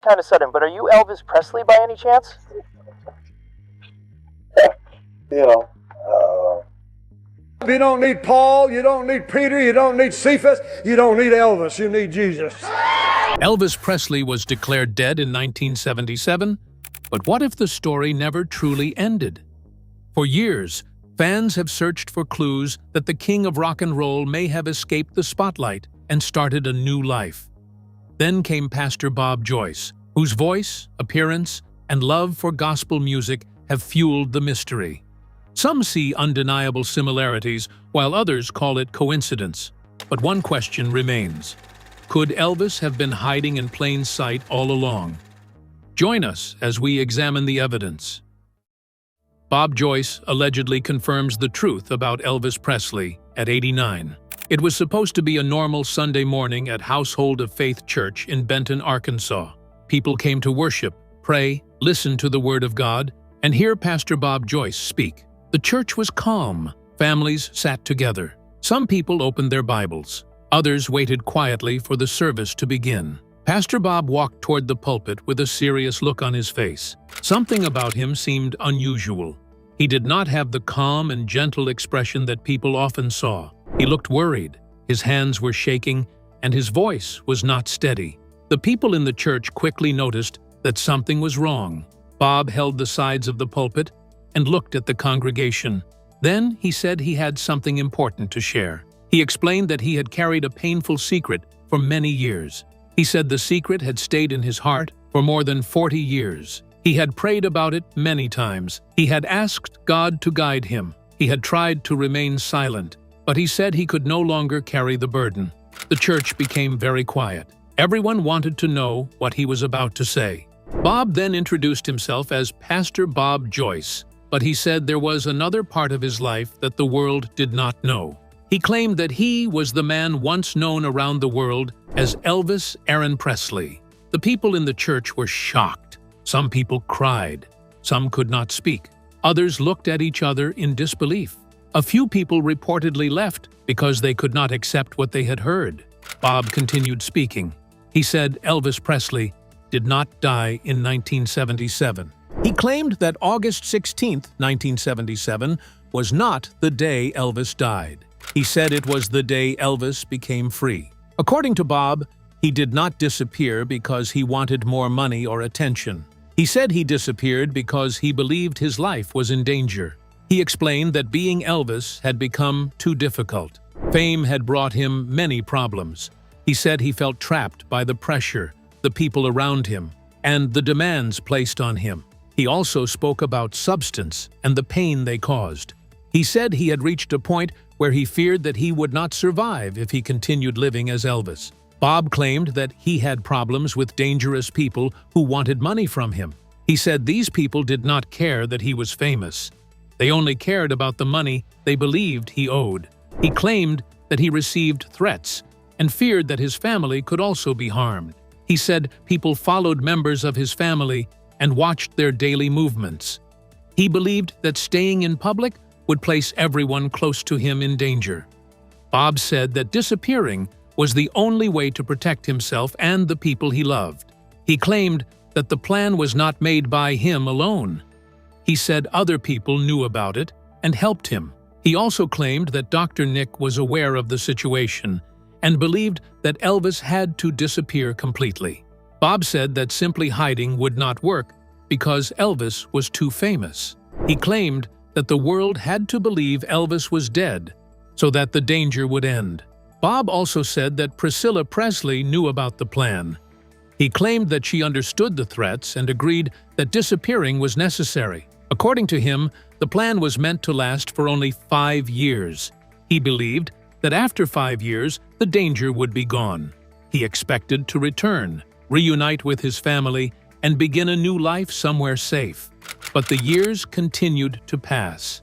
kind of sudden, but are you Elvis Presley by any chance? You know, You don't need Paul, you don't need Peter, you don't need Cephas, you don't need Elvis, you need Jesus. Elvis Presley was declared dead in 1977, but what if the story never truly ended? For years, fans have searched for clues that the king of rock and roll may have escaped the spotlight and started a new life. Then came Pastor Bob Joyce, whose voice, appearance, and love for gospel music have fueled the mystery. Some see undeniable similarities, while others call it coincidence. But one question remains. Could Elvis have been hiding in plain sight all along? Join us as we examine the evidence. Bob Joyce allegedly confirms the truth about Elvis Presley at 89. It was supposed to be a normal Sunday morning at Household of Faith Church in Benton, Arkansas. People came to worship, pray, listen to the Word of God, and hear Pastor Bob Joyce speak. The church was calm. Families sat together. Some people opened their Bibles. Others waited quietly for the service to begin. Pastor Bob walked toward the pulpit with a serious look on his face. Something about him seemed unusual. He did not have the calm and gentle expression that people often saw. He looked worried, his hands were shaking, and his voice was not steady. The people in the church quickly noticed that something was wrong. Bob held the sides of the pulpit and looked at the congregation. Then he said he had something important to share. He explained that he had carried a painful secret for many years. He said the secret had stayed in his heart for more than 40 years. He had prayed about it many times. He had asked God to guide him. He had tried to remain silent, but he said he could no longer carry the burden. The church became very quiet. Everyone wanted to know what he was about to say. Bob then introduced himself as Pastor Bob Joyce, but he said there was another part of his life that the world did not know. He claimed that he was the man once known around the world as Elvis Aaron Presley. The people in the church were shocked. Some people cried. Some could not speak. Others looked at each other in disbelief. A few people reportedly left because they could not accept what they had heard. Bob continued speaking. He said Elvis Presley did not die in 1977. He claimed that August 16, 1977, was not the day Elvis died. He said it was the day Elvis became free. According to Bob, he did not disappear because he wanted more money or attention. He said he disappeared because he believed his life was in danger. He explained that being Elvis had become too difficult. Fame had brought him many problems. He said he felt trapped by the pressure, the people around him, and the demands placed on him. He also spoke about substance and the pain they caused. He said he had reached a point where he feared that he would not survive if he continued living as Elvis. Bob claimed that he had problems with dangerous people who wanted money from him. He said these people did not care that he was famous. They only cared about the money they believed he owed. He claimed that he received threats and feared that his family could also be harmed. He said people followed members of his family and watched their daily movements. He believed that staying in public would place everyone close to him in danger. Bob said that disappearing was the only way to protect himself and the people he loved. He claimed that the plan was not made by him alone. He said other people knew about it and helped him. He also claimed that Dr. Nick was aware of the situation and believed that Elvis had to disappear completely. Bob said that simply hiding would not work because Elvis was too famous. He claimed that the world had to believe Elvis was dead so that the danger would end. Bob also said that Priscilla Presley knew about the plan. He claimed that she understood the threats and agreed that disappearing was necessary. According to him, the plan was meant to last for only 5 years. He believed that after 5 years, the danger would be gone. He expected to return, reunite with his family, and begin a new life somewhere safe. But the years continued to pass.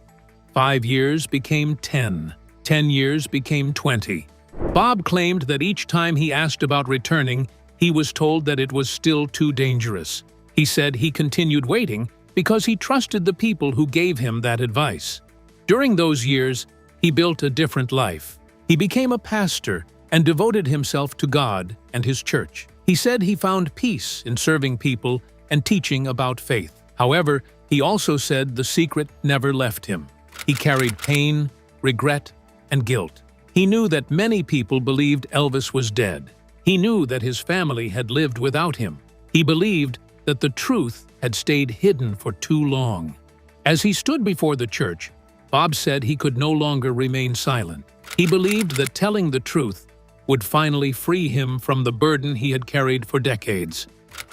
5 years became 10. 10 years became 20. Bob claimed that each time he asked about returning, he was told that it was still too dangerous. He said he continued waiting because he trusted the people who gave him that advice. During those years, he built a different life. He became a pastor and devoted himself to God and his church. He said he found peace in serving people and teaching about faith. However, he also said the secret never left him. He carried pain, regret, and guilt. He knew that many people believed Elvis was dead. He knew that his family had lived without him. He believed that the truth had stayed hidden for too long. As he stood before the church, Bob said he could no longer remain silent. He believed that telling the truth would finally free him from the burden he had carried for decades.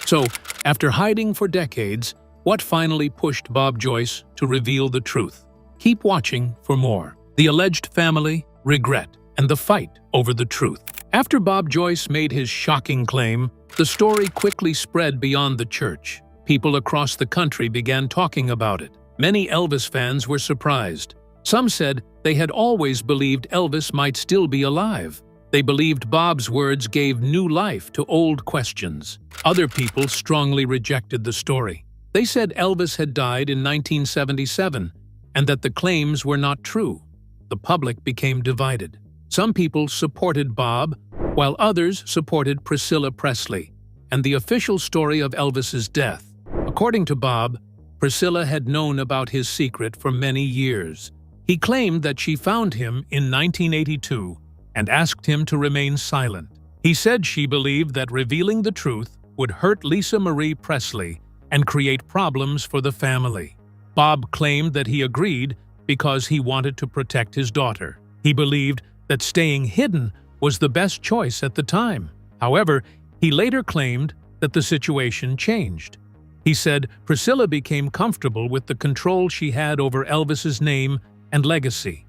So, after hiding for decades, what finally pushed Bob Joyce to reveal the truth? Keep watching for more. The alleged family, regret, and the fight over the truth. After Bob Joyce made his shocking claim, the story quickly spread beyond the church. People across the country began talking about it. Many Elvis fans were surprised. Some said they had always believed Elvis might still be alive. They believed Bob's words gave new life to old questions. Other people strongly rejected the story. They said Elvis had died in 1977 and that the claims were not true. The public became divided. Some people supported Bob, while others supported Priscilla Presley and the official story of Elvis's death. According to Bob, Priscilla had known about his secret for many years. He claimed that she found him in 1982 and asked him to remain silent. He said she believed that revealing the truth would hurt Lisa Marie Presley and create problems for the family. Bob claimed that he agreed because he wanted to protect his daughter. He believed that staying hidden was the best choice at the time. However, he later claimed that the situation changed. He said Priscilla became comfortable with the control she had over Elvis's name and legacy.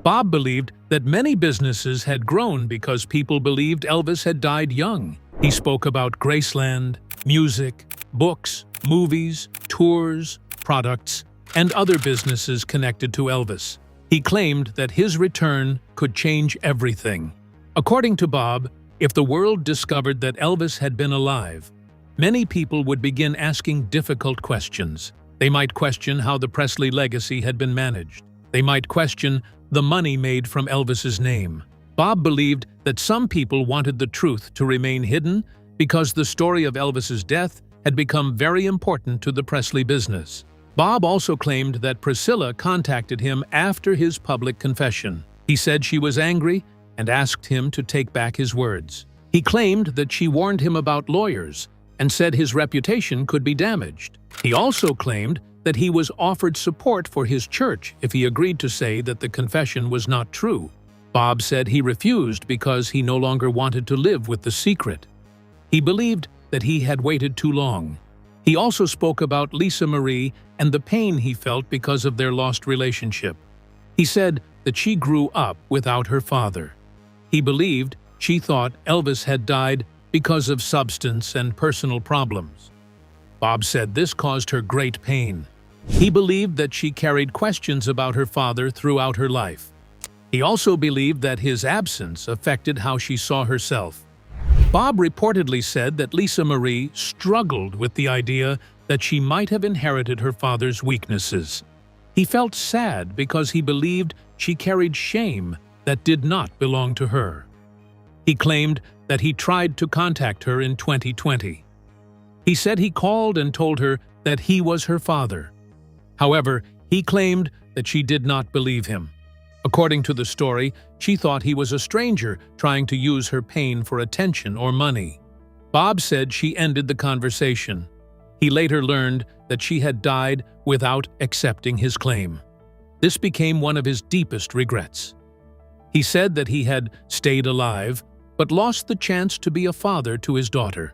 Bob believed that many businesses had grown because people believed Elvis had died young. He spoke about Graceland, music, books, movies, tours, products, and other businesses connected to Elvis. He claimed that his return could change everything. According to Bob, if the world discovered that Elvis had been alive, many people would begin asking difficult questions. They might question how the Presley legacy had been managed. They might question the money made from Elvis's name. Bob believed that some people wanted the truth to remain hidden because the story of Elvis's death had become very important to the Presley business. Bob also claimed that Priscilla contacted him after his public confession. He said she was angry and asked him to take back his words. He claimed that she warned him about lawyers and said his reputation could be damaged. He also claimed that he was offered support for his church if he agreed to say that the confession was not true. Bob said he refused because he no longer wanted to live with the secret. He believed that he had waited too long. He also spoke about Lisa Marie and the pain he felt because of their lost relationship. He said that she grew up without her father. He believed she thought Elvis had died because of substance and personal problems. Bob said this caused her great pain. He believed that she carried questions about her father throughout her life. He also believed that his absence affected how she saw herself. Bob reportedly said that Lisa Marie struggled with the idea that she might have inherited her father's weaknesses. He felt sad because he believed she carried shame that did not belong to her. He claimed that he tried to contact her in 2020. He said he called and told her that he was her father. However, he claimed that she did not believe him. According to the story, she thought he was a stranger trying to use her pain for attention or money. Bob said she ended the conversation. He later learned that she had died without accepting his claim. This became one of his deepest regrets. He said that he had stayed alive, but lost the chance to be a father to his daughter.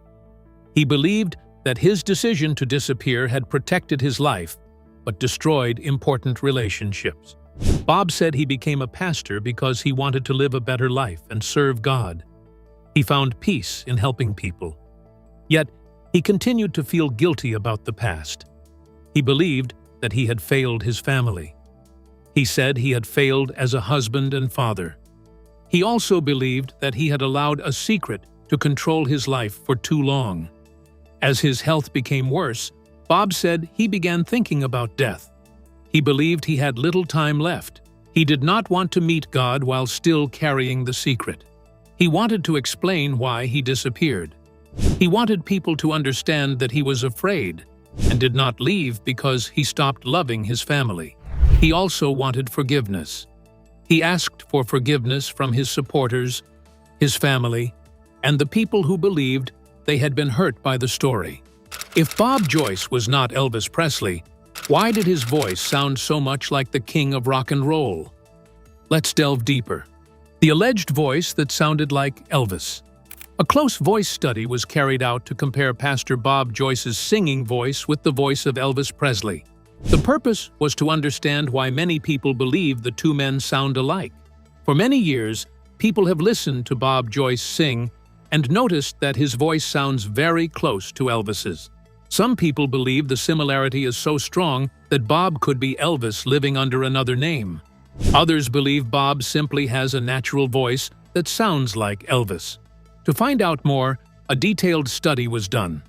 He believed that his decision to disappear had protected his life, but destroyed important relationships. Bob said he became a pastor because he wanted to live a better life and serve God. He found peace in helping people. Yet, he continued to feel guilty about the past. He believed that he had failed his family. He said he had failed as a husband and father. He also believed that he had allowed a secret to control his life for too long. As his health became worse, Bob said he began thinking about death. He believed he had little time left. He did not want to meet God while still carrying the secret. He wanted to explain why he disappeared. He wanted people to understand that he was afraid and did not leave because he stopped loving his family. He also wanted forgiveness. He asked for forgiveness from his supporters, his family, and the people who believed they had been hurt by the story. If Bob Joyce was not Elvis Presley, why did his voice sound so much like the king of rock and roll? Let's delve deeper. The alleged voice that sounded like Elvis. A close voice study was carried out to compare Pastor Bob Joyce's singing voice with the voice of Elvis Presley. The purpose was to understand why many people believe the two men sound alike. For many years, people have listened to Bob Joyce sing and noticed that his voice sounds very close to Elvis's. Some people believe the similarity is so strong that Bob could be Elvis living under another name. Others believe Bob simply has a natural voice that sounds like Elvis. To find out more, a detailed study was done.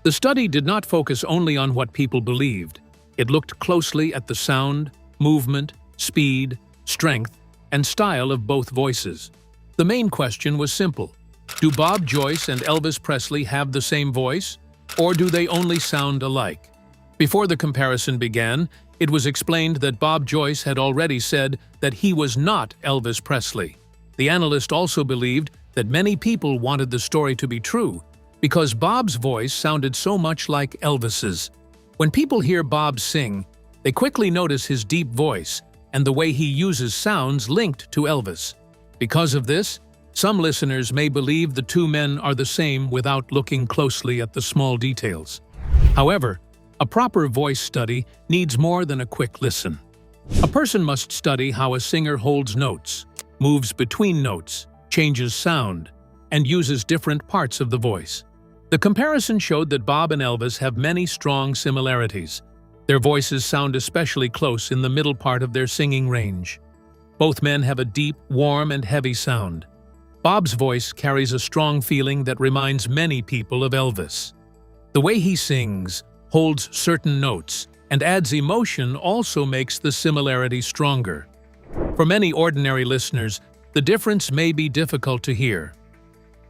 The study did not focus only on what people believed. It looked closely at the sound, movement, speed, strength, and style of both voices. The main question was simple. Do Bob Joyce and Elvis Presley have the same voice, or do they only sound alike? Before the comparison began, it was explained that Bob Joyce had already said that he was not Elvis Presley. The analyst also believed that many people wanted the story to be true because Bob's voice sounded so much like Elvis's. When people hear Bob sing, they quickly notice his deep voice and the way he uses sounds linked to Elvis. Because of this, some listeners may believe the two men are the same without looking closely at the small details. However, a proper voice study needs more than a quick listen. A person must study how a singer holds notes, moves between notes, changes sound, and uses different parts of the voice. The comparison showed that Bob and Elvis have many strong similarities. Their voices sound especially close in the middle part of their singing range. Both men have a deep, warm, and heavy sound. Bob's voice carries a strong feeling that reminds many people of Elvis. The way he sings, holds certain notes, and adds emotion also makes the similarity stronger. For many ordinary listeners, the difference may be difficult to hear.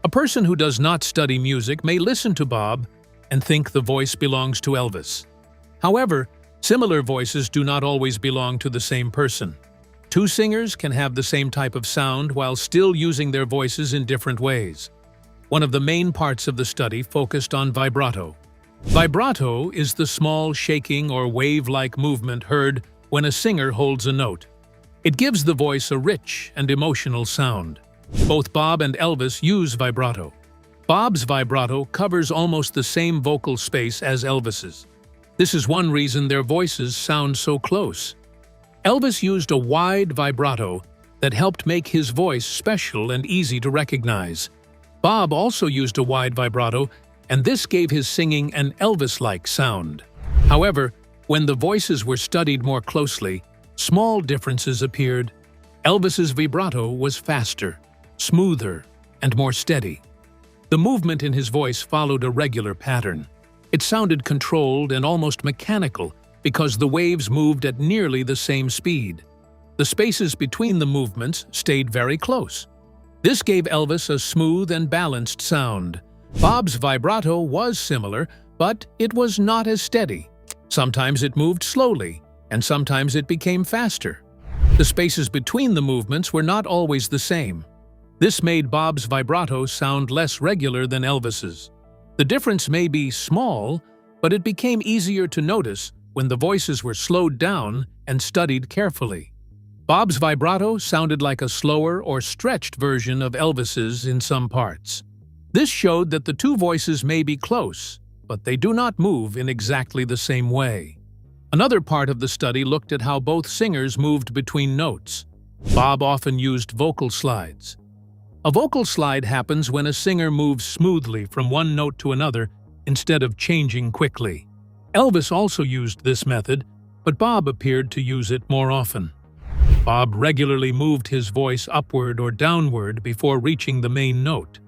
A person who does not study music may listen to Bob and think the voice belongs to Elvis. However, similar voices do not always belong to the same person. Two singers can have the same type of sound while still using their voices in different ways. One of the main parts of the study focused on vibrato. Vibrato is the small shaking or wave-like movement heard when a singer holds a note. It gives the voice a rich and emotional sound. Both Bob and Elvis use vibrato. Bob's vibrato covers almost the same vocal space as Elvis's. This is one reason their voices sound so close. Elvis used a wide vibrato that helped make his voice special and easy to recognize. Bob also used a wide vibrato, and this gave his singing an Elvis-like sound. However, when the voices were studied more closely, small differences appeared. Elvis's vibrato was faster, smoother, and more steady. The movement in his voice followed a regular pattern. It sounded controlled and almost mechanical because the waves moved at nearly the same speed. The spaces between the movements stayed very close. This gave Elvis a smooth and balanced sound. Bob's vibrato was similar, but it was not as steady. Sometimes it moved slowly, and sometimes it became faster. The spaces between the movements were not always the same. This made Bob's vibrato sound less regular than Elvis's. The difference may be small, but it became easier to notice when the voices were slowed down and studied carefully. Bob's vibrato sounded like a slower or stretched version of Elvis's in some parts. This showed that the two voices may be close, but they do not move in exactly the same way. Another part of the study looked at how both singers moved between notes. Bob often used vocal slides. A vocal slide happens when a singer moves smoothly from one note to another instead of changing quickly. Elvis also used this method, but Bob appeared to use it more often. Bob regularly moved his voice upward or downward before reaching the main note.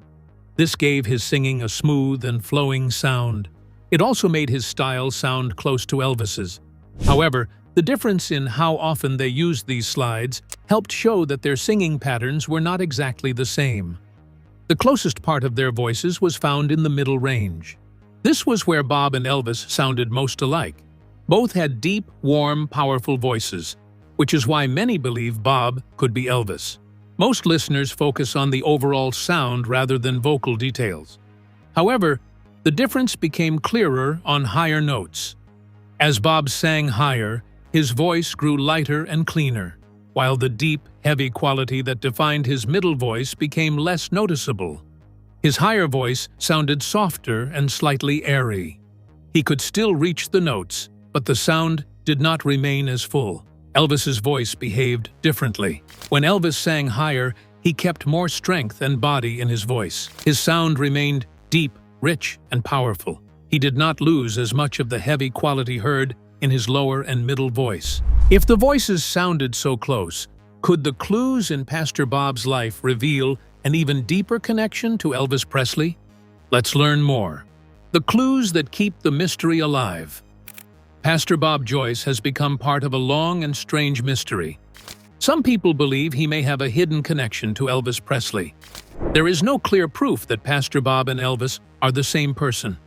This gave his singing a smooth and flowing sound. It also made his style sound close to Elvis's. However, the difference in how often they used these slides helped show that their singing patterns were not exactly the same. The closest part of their voices was found in the middle range. This was where Bob and Elvis sounded most alike. Both had deep, warm, powerful voices, which is why many believe Bob could be Elvis. Most listeners focus on the overall sound rather than vocal details. However, the difference became clearer on higher notes. As Bob sang higher, his voice grew lighter and cleaner, while the deep, heavy quality that defined his middle voice became less noticeable. His higher voice sounded softer and slightly airy. He could still reach the notes, but the sound did not remain as full. Elvis's voice behaved differently. When Elvis sang higher, he kept more strength and body in his voice. His sound remained deep, rich, and powerful. He did not lose as much of the heavy quality heard in his lower and middle voice. If the voices sounded so close, could the clues in Pastor Bob's life reveal an even deeper connection to Elvis Presley? Let's learn more. The clues that keep the mystery alive. Pastor Bob Joyce has become part of a long and strange mystery. Some people believe he may have a hidden connection to Elvis Presley. There is no clear proof that Pastor Bob and Elvis are the same person.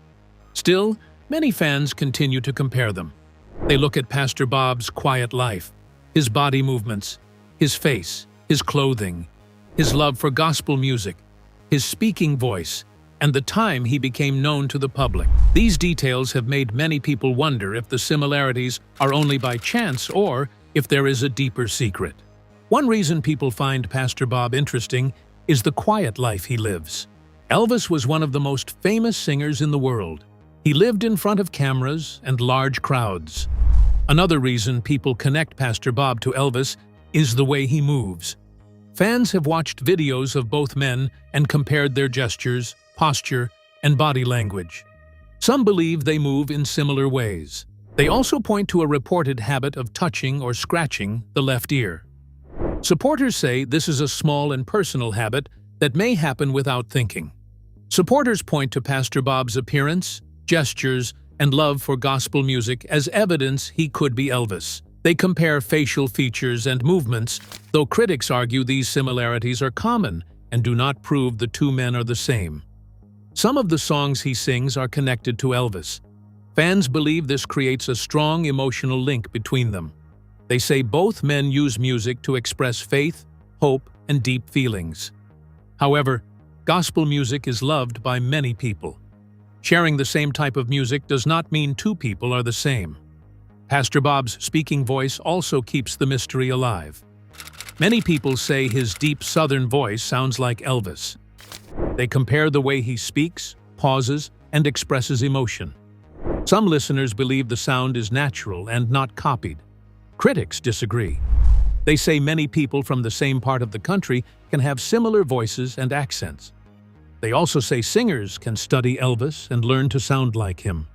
Still, many fans continue to compare them. They look at Pastor Bob's quiet life, his body movements, his face, his clothing, his love for gospel music, his speaking voice, and the time he became known to the public. These details have made many people wonder if the similarities are only by chance or if there is a deeper secret. One reason people find Pastor Bob interesting is the quiet life he lives. Elvis was one of the most famous singers in the world. He lived in front of cameras and large crowds. Another reason people connect Pastor Bob to Elvis is the way he moves. Fans have watched videos of both men and compared their gestures, posture, and body language. Some believe they move in similar ways. They also point to a reported habit of touching or scratching the left ear. Supporters say this is a small and personal habit that may happen without thinking. Supporters point to Pastor Bob's appearance, gestures, and love for gospel music as evidence he could be Elvis. They compare facial features and movements, though critics argue these similarities are common and do not prove the two men are the same. Some of the songs he sings are connected to Elvis. Fans believe this creates a strong emotional link between them. They say both men use music to express faith, hope, and deep feelings. However, gospel music is loved by many people. Sharing the same type of music does not mean two people are the same. Pastor Bob's speaking voice also keeps the mystery alive. Many people say his deep Southern voice sounds like Elvis. They compare the way he speaks, pauses, and expresses emotion. Some listeners believe the sound is natural and not copied. Critics disagree. They say many people from the same part of the country can have similar voices and accents. They also say singers can study Elvis and learn to sound like him.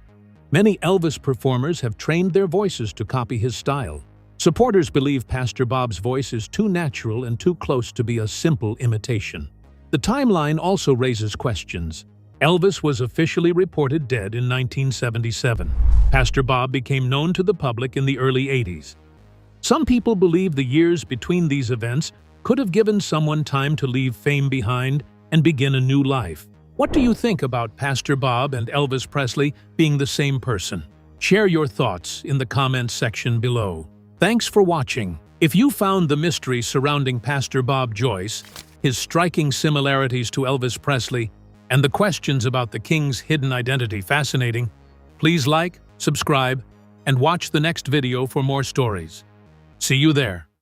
Many Elvis performers have trained their voices to copy his style. Supporters believe Pastor Bob's voice is too natural and too close to be a simple imitation. The timeline also raises questions. Elvis was officially reported dead in 1977. Pastor Bob became known to the public in the early 80s. Some people believe the years between these events could have given someone time to leave fame behind and begin a new life. What do you think about Pastor Bob and Elvis Presley being the same person? Share your thoughts in the comments section below. Thanks for watching. If you found the mystery surrounding Pastor Bob Joyce, his striking similarities to Elvis Presley, and the questions about the King's hidden identity fascinating, please like, subscribe, and watch the next video for more stories. See you there.